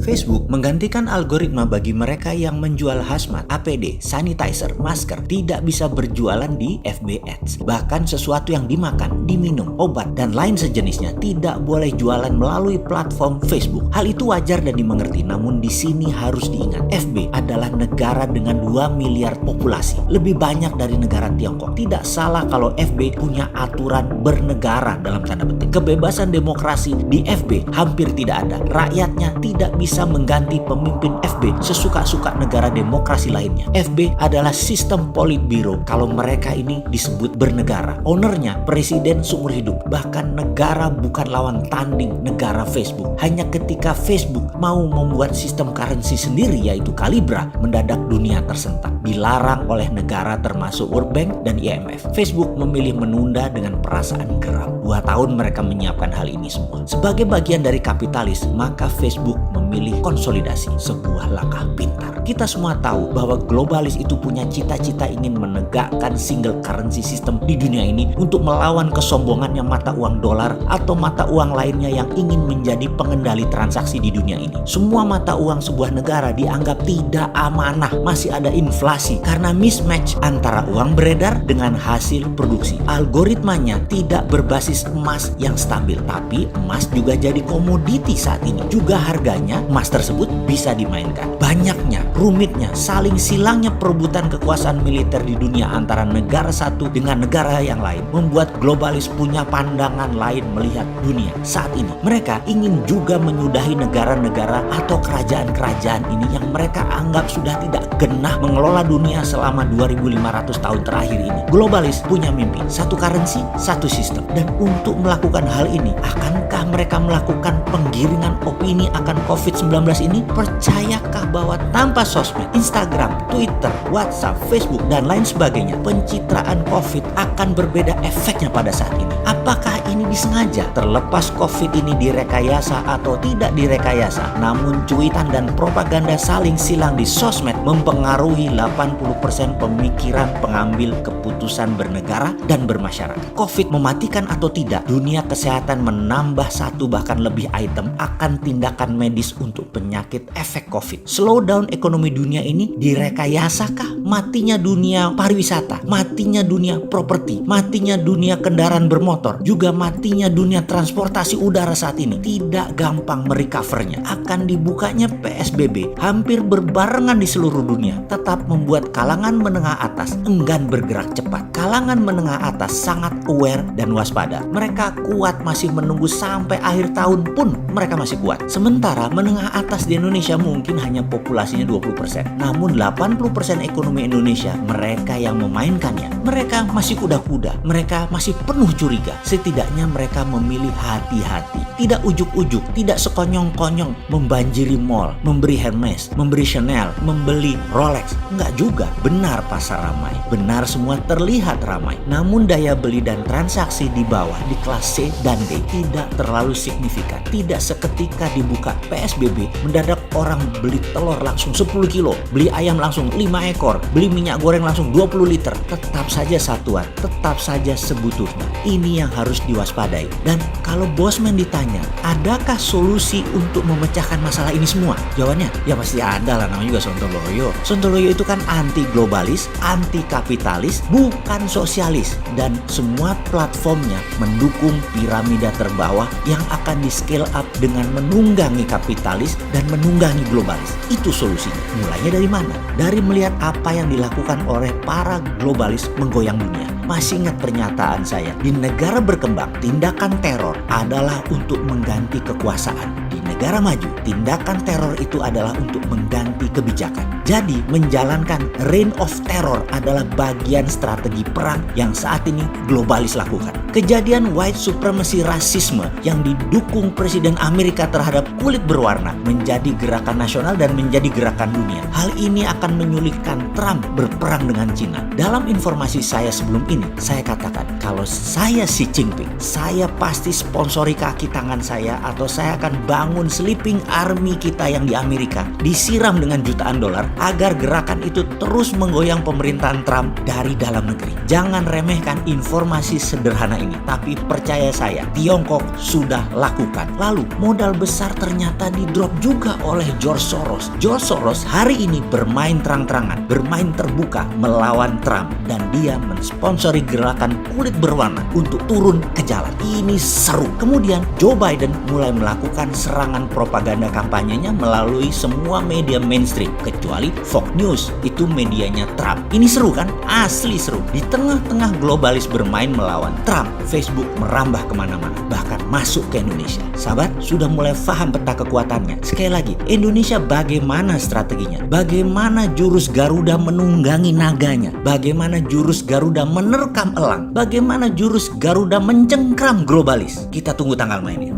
Facebook menggantikan algoritma bagi mereka yang menjual hazmat, APD, sanitizer, masker tidak bisa berjualan di FB Ads. Bahkan sesuatu yang dimakan, diminum, obat, dan lain sejenisnya tidak boleh jualan melalui platform Facebook. Hal itu wajar dan dimengerti, namun di sini harus diingat, FB adalah negara dengan 2 miliar populasi, lebih banyak dari negara Tiongkok. Tidak salah kalau FB punya aturan bernegara dalam tanda petik. Kebebasan demokrasi di FB hampir tidak ada. Rakyatnya tidak bisa mengganti pemimpin FB sesuka-suka negara demokrasi lainnya. FB adalah sistem politbiro kalau mereka ini disebut bernegara. Ownernya presiden seumur hidup. Bahkan negara bukan lawan tanding negara Facebook. Hanya ketika Facebook mau membuat sistem currency sendiri yaitu Calibra, mendadak dunia tersentak. Dilarang oleh negara termasuk World Bank dan IMF. Facebook memilih menunda dengan perasaan geram. 2 tahun mereka menyiapkan hal ini semua. Sebagai bagian dari kapitalis, maka Facebook memilih konsolidasi, sebuah langkah pintar. Kita semua tahu bahwa globalis itu punya cita-cita ingin menegakkan single currency system di dunia ini untuk melawan kesombongannya mata uang dolar atau mata uang lainnya yang ingin menjadi pengendali transaksi di dunia ini. Semua mata uang sebuah negara dianggap tidak amanah, masih ada inflasi karena mismatch antara uang beredar dengan hasil produksi. Algoritmanya tidak berbasis emas yang stabil, tapi emas juga jadi komoditi saat ini. Juga harganya emas tersebut bisa dimainkan. Banyaknya, rumitnya, saling silangnya perebutan kekuasaan militer di dunia antara negara satu dengan negara yang lain membuat globalis punya pandangan lain melihat dunia saat ini. Mereka ingin juga menyudahi negara-negara atau kerajaan-kerajaan ini yang mereka anggap sudah tidak genah mengelola dunia selama 2500 tahun terakhir ini. Globalis punya mimpi, satu currency, satu sistem. Dan untuk melakukan hal ini, akankah mereka melakukan penggiringan opini akan COVID-19 ini? Percayakah bahwa tanpa sosmed, Instagram, Twitter, WhatsApp, Facebook, dan lain sebagainya, pencitraan COVID akan berbeda efeknya pada saat ini? Apakah ini disengaja? Terlepas COVID ini direkayasa atau tidak direkayasa, namun cuitan dan propaganda saling silang di sosmed mempengaruhi 80% pemikiran pengambil keputusan bernegara dan bermasyarakat. COVID mematikan atau tidak, dunia kesehatan menambah 1 bahkan lebih item akan tindakan medis untuk penyakit efek COVID. Slowdown ekonomi dunia ini direkayasakah? Matinya dunia pariwisata, matinya dunia properti, matinya dunia kendaraan bermotor, juga matinya dunia transportasi udara saat ini. Tidak gampang merecovernya. Akan dibukanya PSBB hampir berbarengan di seluruh dunia, tetap membuat kalangan menengah atas enggan bergerak cepat. Kalangan menengah atas sangat aware dan waspada. Mereka kuat masih menunggu sampai akhir tahun pun mereka masih kuat. Sementara menengah atas di Indonesia mungkin hanya populasinya 20%. Namun 80% ekonomi Indonesia mereka yang memainkannya. Mereka masih kuda-kuda. Mereka masih penuh curiga. Setidaknya mereka memilih hati-hati. Tidak ujuk-ujuk, tidak sekonyong-konyong membanjiri mall, memberi Hermes, memberi Chanel, membeli Rolex. Enggak juga. Benar pasar ramai. Benar semua terlihat ramai. Namun daya beli dan transaksi di bawah di kelas C dan D tidak terlalu signifikan. Tidak seketika dibuka PSBB mendadak orang beli telur langsung 10 kilo, beli ayam langsung 5 ekor, beli minyak goreng langsung 20 liter. Tetap saja satuan, tetap saja sebutuhnya. Ini yang harus diwaspadai. Dan kalau Bosman ditanya, adakah solusi untuk memecahkan masalah ini semua? Jawabannya, ya pasti ada lah, namanya juga Sontoloyo. Sontoloyo itu kan anti globalis, anti kapitalis, bukan sosialis. Dan semua platformnya mendukung piramida terbawah yang akan di scale up dengan menunggangi kapitalis dan menunggangi globalis. Itu solusinya. Mulainya dari mana? Dari melihat apa yang dilakukan oleh para globalis menggoyang dunia. Masih ingat pernyataan saya, di negara berkembang, tindakan teror adalah untuk mengganti kekuasaan. Di negara maju, tindakan teror itu adalah untuk mengganti kebijakan. Jadi, menjalankan reign of terror adalah bagian strategi perang yang saat ini globalis lakukan. Kejadian white supremacy rasisme yang didukung Presiden Amerika terhadap kulit berwarna menjadi gerakan nasional dan menjadi gerakan dunia. Hal ini akan menyulitkan Trump berperang dengan Cina. Dalam informasi saya sebelum ini, saya katakan kalau saya Xi Jinping, saya pasti sponsori kaki tangan saya atau saya akan bangun sleeping army kita yang di Amerika, disiram dengan jutaan dolar agar gerakan itu terus menggoyang pemerintahan Trump dari dalam negeri. Jangan remehkan informasi sederhana ini. Tapi percaya saya, Tiongkok sudah lakukan. Lalu modal besar ternyata di drop juga oleh George Soros. George Soros hari ini bermain terang-terangan, bermain terbuka melawan Trump. Dan dia mensponsori gerakan kulit berwarna untuk turun ke jalan. Ini seru. Kemudian Joe Biden mulai melakukan serangan propaganda kampanyenya melalui semua media mainstream. Kecuali Fox News, itu medianya Trump. Ini seru kan? Asli seru. Di tengah-tengah globalis bermain melawan Trump, Facebook merambah kemana-mana. Bahkan masuk ke Indonesia. Sahabat, sudah mulai paham peta kekuatannya. Sekali lagi, Indonesia bagaimana strateginya? Bagaimana jurus Garuda menunggangi naganya? Bagaimana jurus Garuda menerkam elang? Bagaimana jurus Garuda mencengkram globalis? Kita tunggu tanggal mainnya.